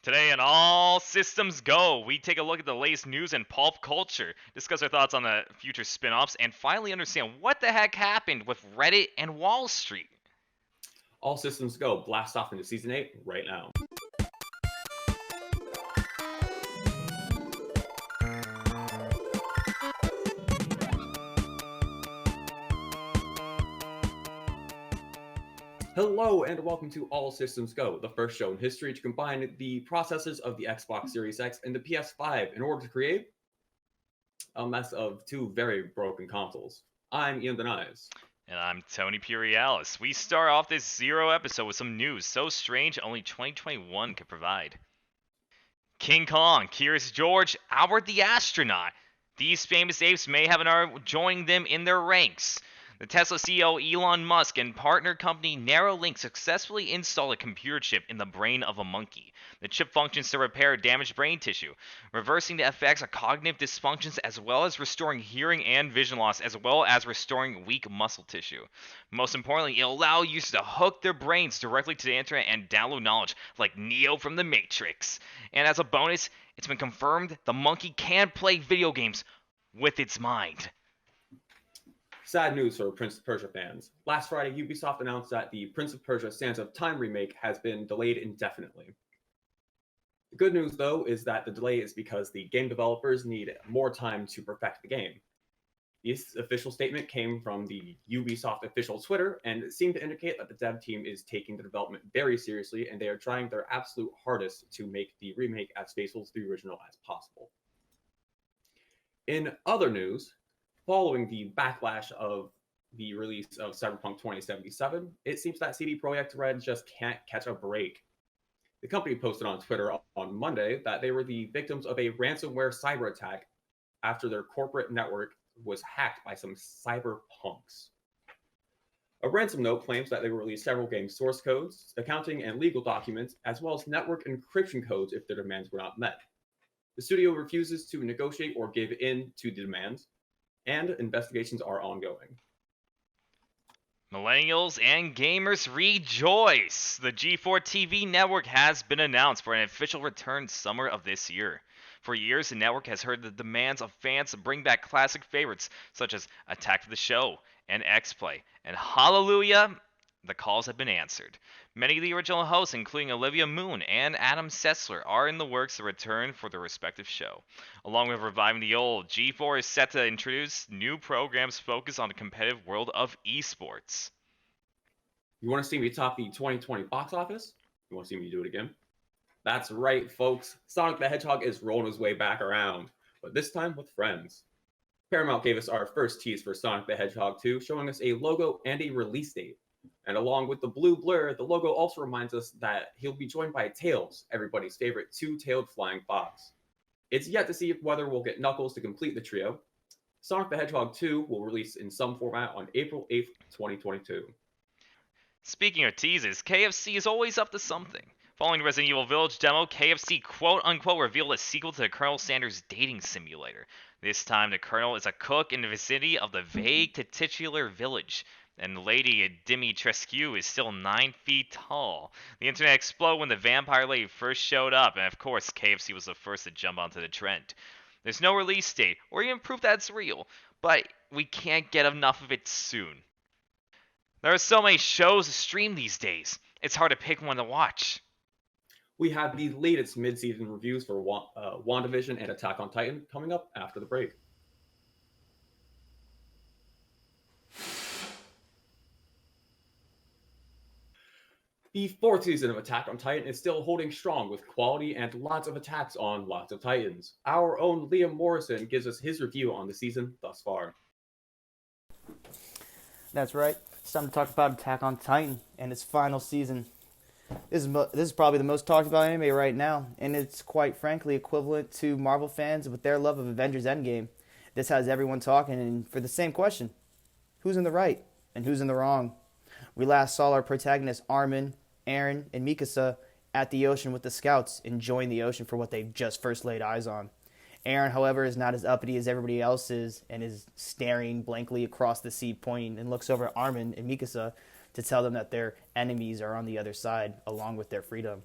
Today on All Systems Go, we take a look at the latest news and pulp culture, discuss our thoughts on the future spin-offs, and finally understand what the heck happened with Reddit and Wall Street. All systems go. Blast off into season 8 right now. Hello and welcome to All Systems Go, the first show in history to combine the processors of the Xbox Series X and the PS5 in order to create a mess of two very broken consoles. I'm Ian Denies. And I'm Tony Purialis. We start off this zero episode with some news so strange only 2021 could provide. King Kong, Curious George, Albert the Astronaut. These famous apes may have an art joining them in their ranks. The Tesla CEO Elon Musk and partner company Neuralink successfully installed a computer chip in the brain of a monkey. The chip functions to repair damaged brain tissue, reversing the effects of cognitive dysfunctions as well as restoring hearing and vision loss as well as restoring weak muscle tissue. Most importantly, it'll allow users to hook their brains directly to the internet and download knowledge like Neo from the Matrix. And as a bonus, it's been confirmed the monkey can play video games with its mind. Sad news for Prince of Persia fans. Last Friday, Ubisoft announced that the Prince of Persia Sands of Time remake has been delayed indefinitely. The good news, though, is that the delay is because the game developers need more time to perfect the game. This official statement came from the Ubisoft official Twitter and seemed to indicate that the dev team is taking the development very seriously and they are trying their absolute hardest to make the remake as faithful to the original as possible. In other news, following the backlash of the release of Cyberpunk 2077, it seems that CD Projekt Red just can't catch a break. The company posted on Twitter on Monday that they were the victims of a ransomware cyber attack after their corporate network was hacked by some cyberpunks. A ransom note claims that they will release several game source codes, accounting and legal documents, as well as network encryption codes if their demands were not met. The studio refuses to negotiate or give in to the demands, and investigations are ongoing. Millennials and gamers rejoice! The G4 TV network has been announced for an official return summer of this year. For years, the network has heard the demands of fans to bring back classic favorites such as Attack of the Show and X-Play, and hallelujah, the calls have been answered. Many of the original hosts, including Olivia Moon and Adam Sessler, are in the works to return for their respective show. Along with reviving the old, G4 is set to introduce new programs focused on the competitive world of esports. You want to see me top the 2020 box office? You want to see me do it again? That's right, folks. Sonic the Hedgehog is rolling his way back around, but this time with friends. Paramount gave us our first tease for Sonic the Hedgehog 2, showing us a logo and a release date. And along with the blue blur, the logo also reminds us that he'll be joined by Tails, everybody's favorite two-tailed flying fox. It's yet to see whether we'll get Knuckles to complete the trio. Sonic the Hedgehog 2 will release in some format on April 8th, 2022. Speaking of teases, KFC is always up to something. Following the Resident Evil Village demo, KFC quote-unquote revealed a sequel to the Colonel Sanders dating simulator. This time, the Colonel is a cook in the vicinity of the vague titular village, and Lady Dimitrescu is still 9 feet tall. The internet exploded when the vampire lady first showed up, and of course, KFC was the first to jump onto the trend. There's no release date, or even proof that it's real, but we can't get enough of it soon. There are so many shows to stream these days, it's hard to pick one to watch. We have the latest mid-season reviews for WandaVision and Attack on Titan coming up after the break. The fourth season of Attack on Titan is still holding strong with quality and lots of attacks on lots of Titans. Our own Liam Morrison gives us his review on the season thus far. That's right. It's time to talk about Attack on Titan and its final season. This is probably the most talked about anime right now, and it's quite frankly equivalent to Marvel fans with their love of Avengers Endgame. This has everyone talking, and for the same question, who's in the right and who's in the wrong? We last saw our protagonists Armin, Eren, and Mikasa at the ocean with the scouts, enjoying the ocean for what they've just first laid eyes on. Eren, however, is not as uppity as everybody else is, and is staring blankly across the sea, pointing and looks over at Armin and Mikasa to tell them that their enemies are on the other side, along with their freedom.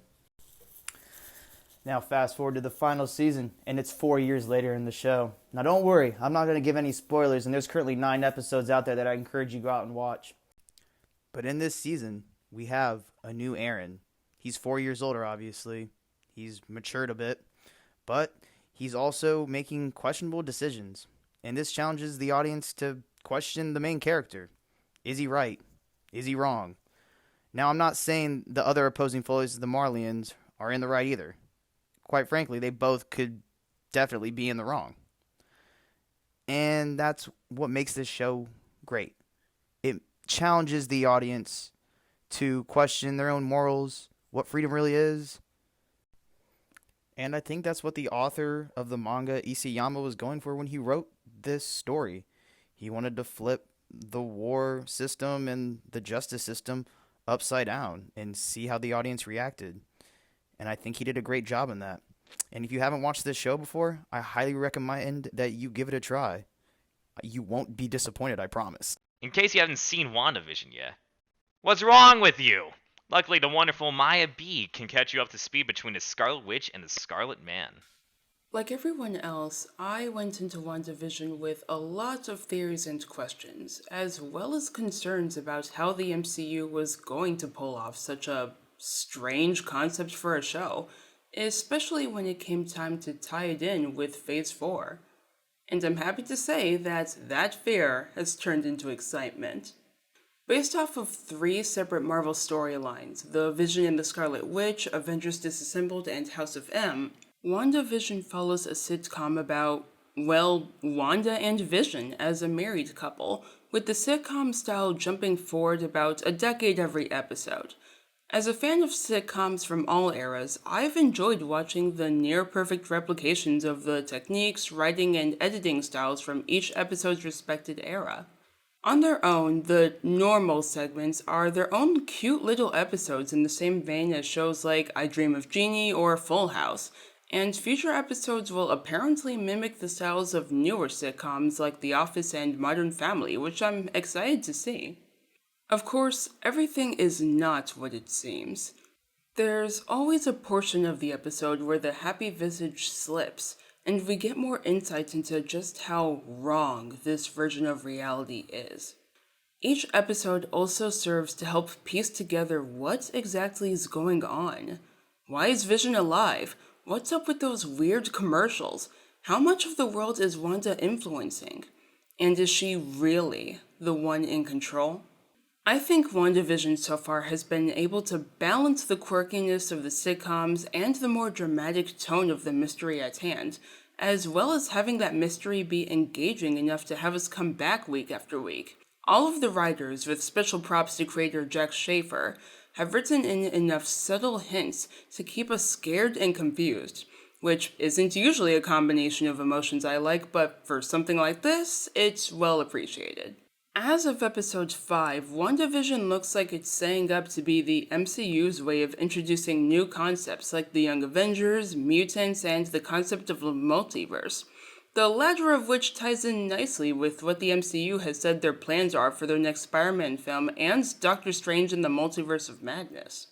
Now fast forward to the final season, and it's 4 years later in the show. Now don't worry, I'm not going to give any spoilers, and there's currently 9 episodes out there that I encourage you to go out and watch. But in this season, we have a new Aaron. He's 4 years older, obviously. He's matured a bit, but he's also making questionable decisions. And this challenges the audience to question the main character. Is he right? Is he wrong? Now, I'm not saying the other opposing foes, the Marlians, are in the right either. Quite frankly, they both could definitely be in the wrong. And that's what makes this show great. It challenges the audience to question their own morals, what freedom really is. And I think that's what the author of the manga, Isayama, was going for when he wrote this story. He wanted to flip the war system and the justice system upside down and see how the audience reacted. And I think he did a great job in that. And if you haven't watched this show before, I highly recommend that you give it a try. You won't be disappointed, I promise. In case you haven't seen WandaVision yet. What's wrong with you? Luckily, the wonderful Maya B can catch you up to speed between the Scarlet Witch and the Scarlet Man. Like everyone else, I went into WandaVision with a lot of theories and questions, as well as concerns about how the MCU was going to pull off such a strange concept for a show, especially when it came time to tie it in with Phase 4. And I'm happy to say that fear has turned into excitement. Based off of 3 separate Marvel storylines, the Vision and the Scarlet Witch, Avengers Disassembled, and House of M, WandaVision follows a sitcom about, well, Wanda and Vision as a married couple, with the sitcom style jumping forward about a decade every episode. As a fan of sitcoms from all eras, I've enjoyed watching the near-perfect replications of the techniques, writing, and editing styles from each episode's respected era. On their own, the normal segments are their own cute little episodes in the same vein as shows like I Dream of Jeannie or Full House, and future episodes will apparently mimic the styles of newer sitcoms like The Office and Modern Family, which I'm excited to see. Of course, everything is not what it seems. There's always a portion of the episode where the happy visage slips, and we get more insight into just how wrong this version of reality is. Each episode also serves to help piece together what exactly is going on. Why is Vision alive? What's up with those weird commercials? How much of the world is Wanda influencing? And is she really the one in control? I think WandaVision so far has been able to balance the quirkiness of the sitcoms and the more dramatic tone of the mystery at hand, as well as having that mystery be engaging enough to have us come back week after week. All of the writers, with special props to creator Jack Schaefer, have written in enough subtle hints to keep us scared and confused, which isn't usually a combination of emotions I like, but for something like this, it's well appreciated. As of episode 5, WandaVision looks like it's setting up to be the MCU's way of introducing new concepts like the Young Avengers, mutants, and the concept of the multiverse, the latter of which ties in nicely with what the MCU has said their plans are for their next Spider-Man film and Doctor Strange in the Multiverse of Madness.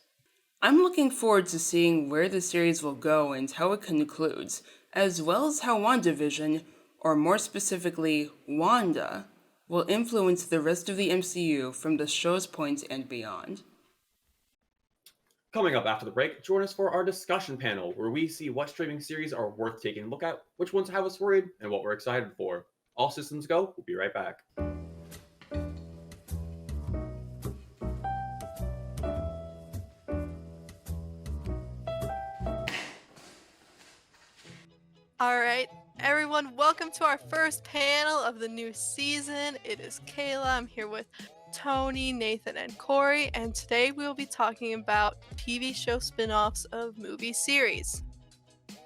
I'm looking forward to seeing where the series will go and how it concludes, as well as how WandaVision, or more specifically, Wanda, will influence the rest of the MCU from the show's point and beyond. Coming up after the break, join us for our discussion panel, where we see what streaming series are worth taking a look at, which ones have us worried, and what we're excited for. All systems go. We'll be right back. All right, everyone, welcome to our first panel of the new season. It is Kayla. I'm here with Tony, Nathan, and Corey, and today we will be talking about TV show spin-offs of movie series.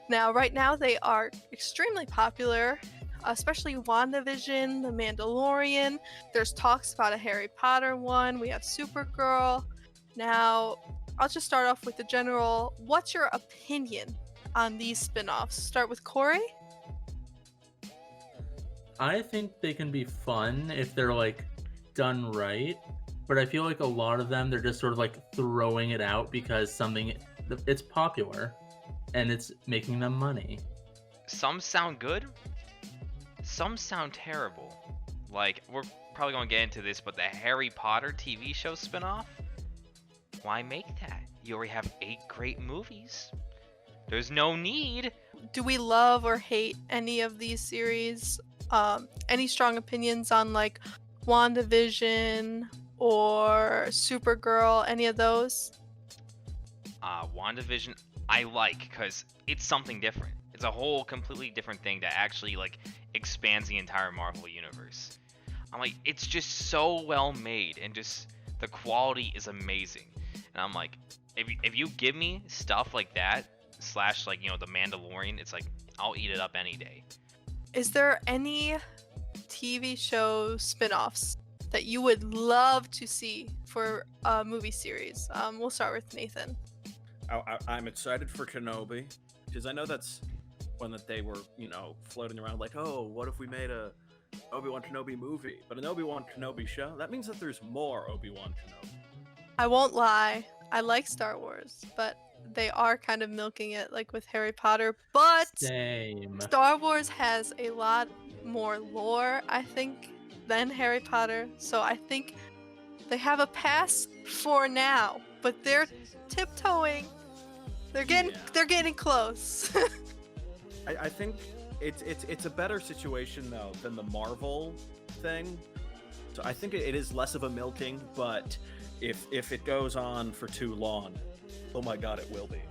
Now, right now, they are extremely popular, especially WandaVision, The Mandalorian. There's talks about a Harry Potter one. We have Supergirl. Now, I'll just start off with the general, what's your opinion on these spin-offs? Start with Corey. I think they can be fun if they're like done right, but I feel like a lot of them they're just sort of like throwing it out because it's popular. and it's making them money. Some sound good, some sound terrible. Like, we're probably going to get into this, but the Harry Potter TV show spinoff? Why make that? You already have 8 great movies. There's no need. Do we love or hate any of these series? Any strong opinions on like WandaVision or Supergirl, any of those? WandaVision, I like, because it's something different. It's a whole completely different thing that actually, like, expands the entire Marvel universe. I'm like, it's just so well made, and just the quality is amazing. And I'm like, if you give me stuff like that, / like, you know, the Mandalorian, it's like, I'll eat it up any day. Is there any TV show spin-offs that you would love to see for a movie series? We'll start with Nathan. I'm excited for Kenobi, because I know that's one that they were, you know, floating around like, oh, what if we made a Obi-Wan Kenobi movie, but an Obi-Wan Kenobi show? That means that there's more Obi-Wan Kenobi. I won't lie, I like Star Wars, but they are kind of milking it like with Harry Potter, but Same. Star Wars has a lot more lore, I think, than Harry Potter, so I think they have a pass for now, but they're tiptoeing. They're getting close. I think it's a better situation though than the Marvel thing. So I think it is less of a milking, but if it goes on for too long, oh my god, it will be.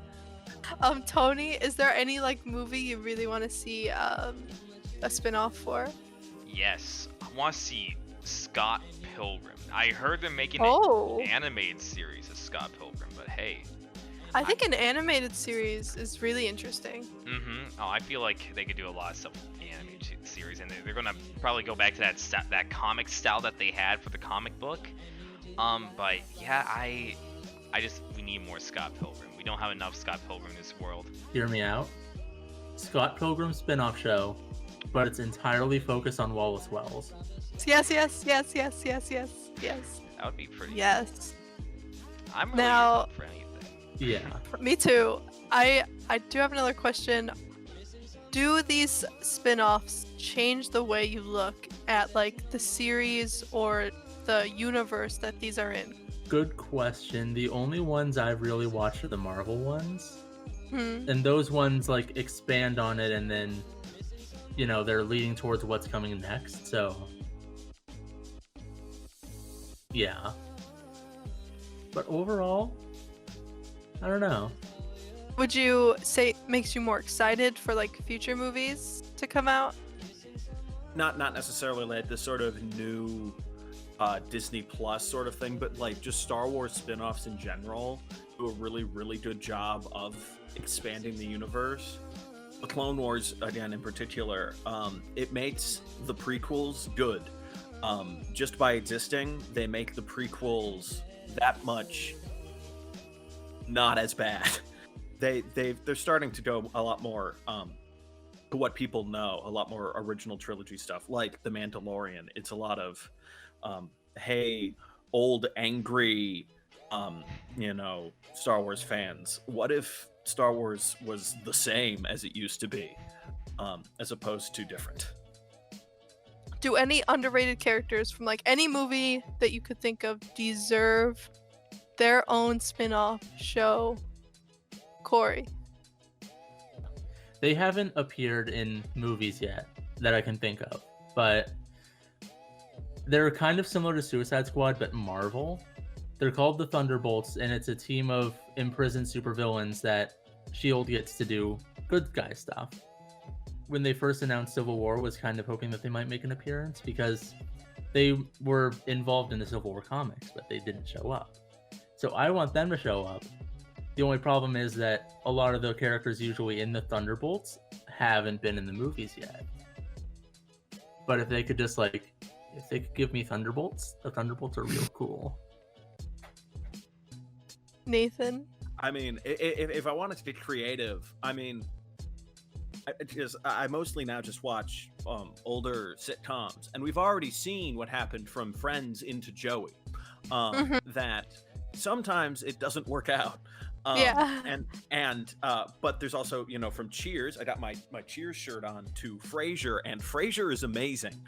Tony, is there any like movie you really want to see a spin-off for? Yes, I want to see Scott Pilgrim. I heard they're making Oh. an animated series of Scott Pilgrim, but hey. I think an animated series is really interesting. Oh, I feel like they could do a lot of stuff with the animated series, and they're gonna probably go back to that comic style that they had for the comic book. But yeah, we need more Scott Pilgrim. We don't have enough Scott Pilgrim in this world. Hear me out. Scott Pilgrim spin-off show, but it's entirely focused on Wallace Wells. Yes. That would be pretty. Yes. I'm really Now- up for anything. Yeah. Me too. I do have another question. Do these spin-offs change the way you look at like the series or the universe that these are in? Good question. The only ones I've really watched are the Marvel ones. Hmm. And those ones like expand on it, and then, you know, they're leading towards what's coming next. So yeah. But overall, I don't know. Would you say it makes you more excited for like future movies to come out? Not necessarily like this sort of new Disney Plus sort of thing, but like just Star Wars spin-offs in general do a really, really good job of expanding the universe. The Clone Wars, again, in particular, it makes the prequels good. Just by existing, they make the prequels that much not as bad. They're starting to go a lot more to what people know, a lot more original trilogy stuff, like The Mandalorian. It's a lot of hey, old angry Star Wars fans, what if Star Wars was the same as it used to be, as opposed to different? Do any underrated characters from like any movie that you could think of deserve their own spin-off show? Corey. They haven't appeared in movies yet that I can think of, but they're kind of similar to Suicide Squad, but Marvel. They're called the Thunderbolts, and it's a team of imprisoned supervillains that S.H.I.E.L.D. gets to do good guy stuff. When they first announced Civil War, was kind of hoping that they might make an appearance because they were involved in the Civil War comics, but they didn't show up. So I want them to show up. The only problem is that a lot of the characters usually in the Thunderbolts haven't been in the movies yet. But if they could just if they could give me Thunderbolts, the Thunderbolts are real cool. Nathan? I mean, if I wanted to get creative, I mean, I mostly now just watch older sitcoms, and we've already seen what happened from Friends into Joey. That sometimes it doesn't work out. But there's also, from Cheers, I got my Cheers shirt on, to Frasier, and Frasier is amazing.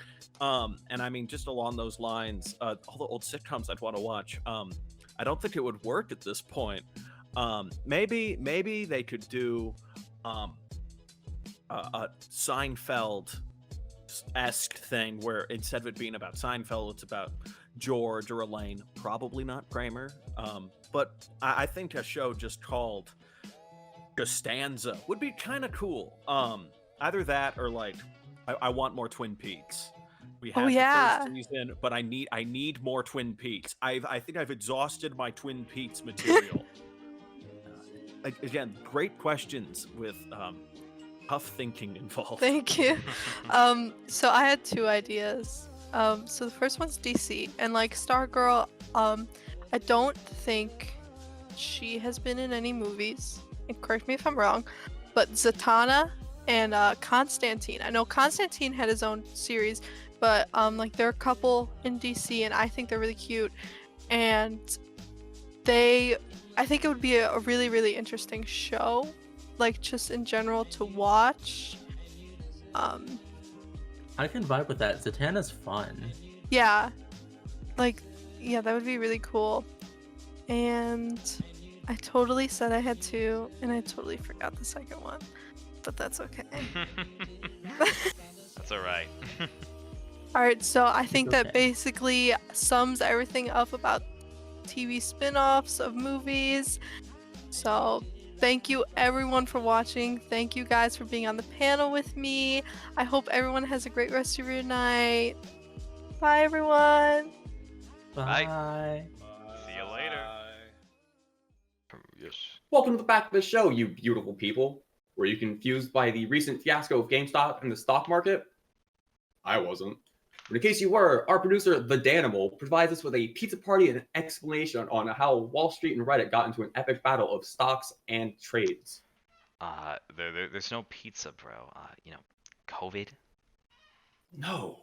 And I mean, just along those lines, all the old sitcoms I'd want to watch. I don't think it would work at this point. Maybe they could do a Seinfeld-esque thing where instead of it being about Seinfeld, it's about George or Elaine. Probably not Kramer. But I think a show just called Costanza would be kind of cool. Either that or like I want more Twin Peaks. We have the first season, but I need more Twin Peaks. I think I've exhausted my Twin Peaks material. Again, great questions with tough thinking involved. Thank you. So I had 2 ideas. So the first one's DC, and like Stargirl, I don't think she has been in any movies, and correct me if I'm wrong, but Zatanna and Constantine. I know Constantine had his own series, but like they're a couple in DC, and I think they're really cute, and I think it would be a really, really interesting show, like just in general to watch. I can vibe with that. Zatanna's fun. Yeah, that would be really cool. And I totally said I had 2, and I totally forgot the second one, but that's okay. That's all right. All right, so I think okay. that basically sums everything up about TV spin-offs of movies. So thank you everyone for watching. Thank you guys for being on the panel with me. I hope everyone has a great rest of your night. Bye everyone. Bye. See you later. Yes. Welcome to the back of the show, you beautiful people. Were you confused by the recent fiasco of GameStop and the stock market? I wasn't. But in case you were, our producer, The Danimal, provides us with a pizza party and an explanation on how Wall Street and Reddit got into an epic battle of stocks and trades. There's no pizza, bro. COVID? No.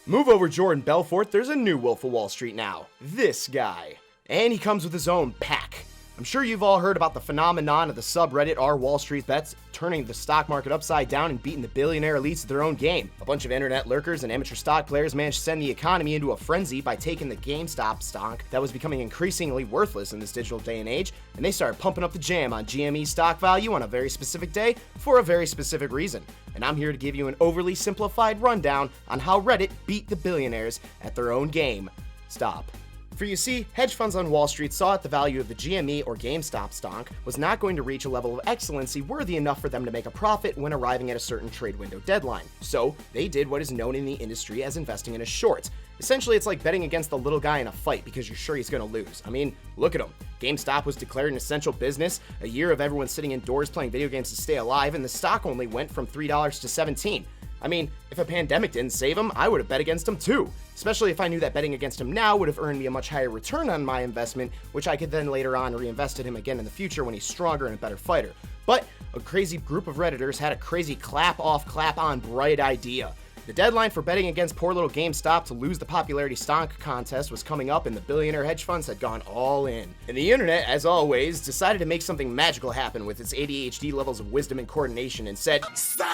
Move over, Jordan Belfort. There's a new Wolf of Wall Street now. This guy. And he comes with his own pack. I'm sure you've all heard about the phenomenon of the subreddit r Wall Street Bets turning the stock market upside down and beating the billionaire elites at their own game. A bunch of internet lurkers and amateur stock players managed to send the economy into a frenzy by taking the GameStop stock that was becoming increasingly worthless in this digital day and age, and they started pumping up the jam on GME stock value on a very specific day for a very specific reason. And I'm here to give you an overly simplified rundown on how Reddit beat the billionaires at their own game. Stop. For you see, hedge funds on Wall Street saw that the value of the GME or GameStop stock was not going to reach a level of excellency worthy enough for them to make a profit when arriving at a certain trade window deadline. So, they did what is known in the industry as investing in a short. Essentially, it's like betting against the little guy in a fight because you're sure he's going to lose. I mean, look at him. GameStop was declared an essential business, a year of everyone sitting indoors playing video games to stay alive, and the stock only went from $3 to $17. I mean, if a pandemic didn't save him, I would have bet against him too. Especially if I knew that betting against him now would have earned me a much higher return on my investment, which I could then later on reinvest in him again in the future when he's stronger and a better fighter. But a crazy group of Redditors had a crazy clap-off, clap-on bright idea. The deadline for betting against poor little GameStop to lose the popularity stock contest was coming up, and the billionaire hedge funds had gone all in. And the internet, as always, decided to make something magical happen with its ADHD levels of wisdom and coordination and said, "Psych!"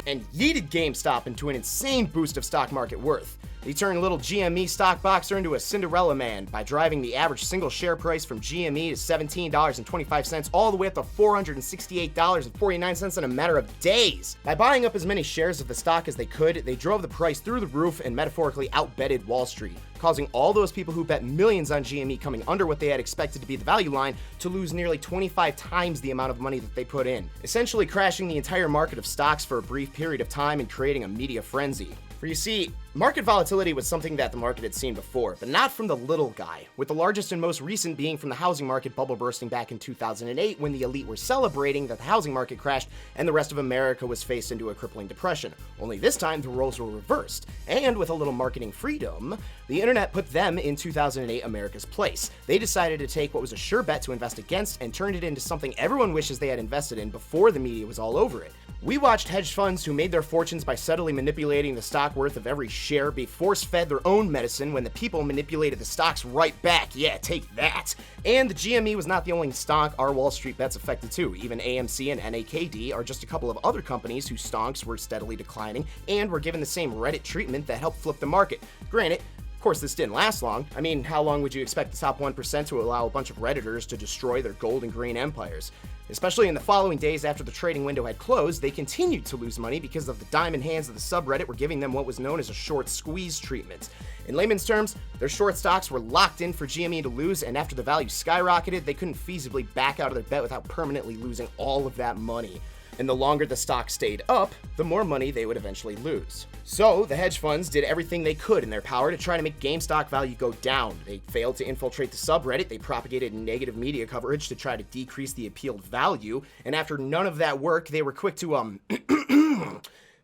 and yeeted GameStop into an insane boost of stock market worth. They turned little GME stock boxer into a Cinderella man by driving the average single share price from GME to $17.25 all the way up to $468.49 in a matter of days. By buying up as many shares of the stock as they could, they drove the price through the roof and metaphorically outbetted Wall Street, causing all those people who bet millions on GME coming under what they had expected to be the value line to lose nearly 25 times the amount of money that they put in, essentially crashing the entire market of stocks for a brief period of time and creating a media frenzy. For you see, market volatility was something that the market had seen before, but not from the little guy, with the largest and most recent being from the housing market bubble bursting back in 2008 when the elite were celebrating that the housing market crashed and the rest of America was faced into a crippling depression. Only this time the roles were reversed, and with a little marketing freedom, the internet put them in 2008 America's place. They decided to take what was a sure bet to invest against and turned it into something everyone wishes they had invested in before the media was all over it. We watched hedge funds who made their fortunes by subtly manipulating the stock worth of every share be force-fed their own medicine when the people manipulated the stocks right back. Yeah, take that. And the GME was not the only stock our Wall Street bets affected too. Even AMC and NAKD are just a couple of other companies whose stocks were steadily declining and were given the same Reddit treatment that helped flip the market. Granted, of course, this didn't last long. I mean, how long would you expect the top 1% to allow a bunch of Redditors to destroy their gold and green empires? Especially in the following days after the trading window had closed, they continued to lose money because of the diamond hands of the subreddit were giving them what was known as a short squeeze treatment. In layman's terms, their short stocks were locked in for GME to lose, and after the value skyrocketed, they couldn't feasibly back out of their bet without permanently losing all of that money. And the longer the stock stayed up, the more money they would eventually lose. So, the hedge funds did everything they could in their power to try to make GameStop value go down. They failed to infiltrate the subreddit, they propagated negative media coverage to try to decrease the appealed value, and after none of that worked, they were quick to,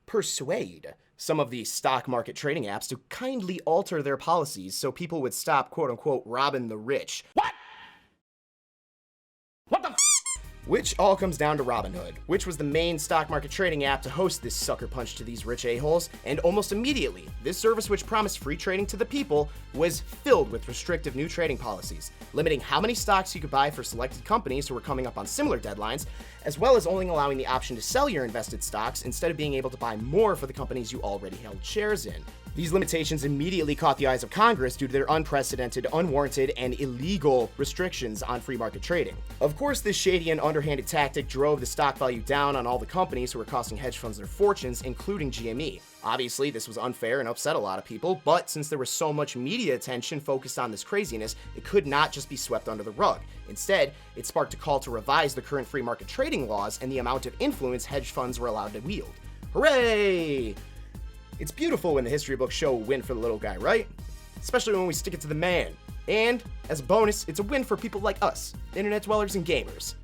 persuade some of the stock market trading apps to kindly alter their policies so people would stop, quote-unquote, robbing the rich. What? What the f***? Which all comes down to Robinhood, which was the main stock market trading app to host this sucker punch to these rich a-holes, and almost immediately, this service which promised free trading to the people was filled with restrictive new trading policies, limiting how many stocks you could buy for selected companies who were coming up on similar deadlines, as well as only allowing the option to sell your invested stocks instead of being able to buy more for the companies you already held shares in. These limitations immediately caught the eyes of Congress due to their unprecedented, unwarranted, and illegal restrictions on free market trading. Of course, this shady and underhanded tactic drove the stock value down on all the companies who were costing hedge funds their fortunes, including GME. Obviously, this was unfair and upset a lot of people, but since there was so much media attention focused on this craziness, it could not just be swept under the rug. Instead, it sparked a call to revise the current free market trading laws and the amount of influence hedge funds were allowed to wield. Hooray! It's beautiful when the history books show a win for the little guy, right? Especially when we stick it to the man. And, as a bonus, it's a win for people like us, internet dwellers and gamers.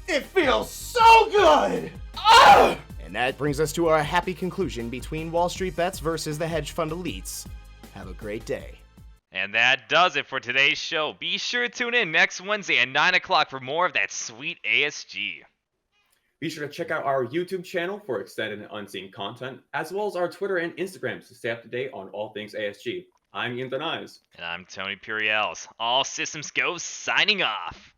It feels so good! Ah! And that brings us to our happy conclusion between Wall Street bets versus the hedge fund elites. Have a great day. And that does it for today's show. Be sure to tune in next Wednesday at 9 o'clock for more of that sweet ASG. Be sure to check out our YouTube channel for extended and unseen content, as well as our Twitter and Instagram to stay up to date on all things ASG. I'm Ian Denise. And I'm Tony Puriels. All systems go, signing off.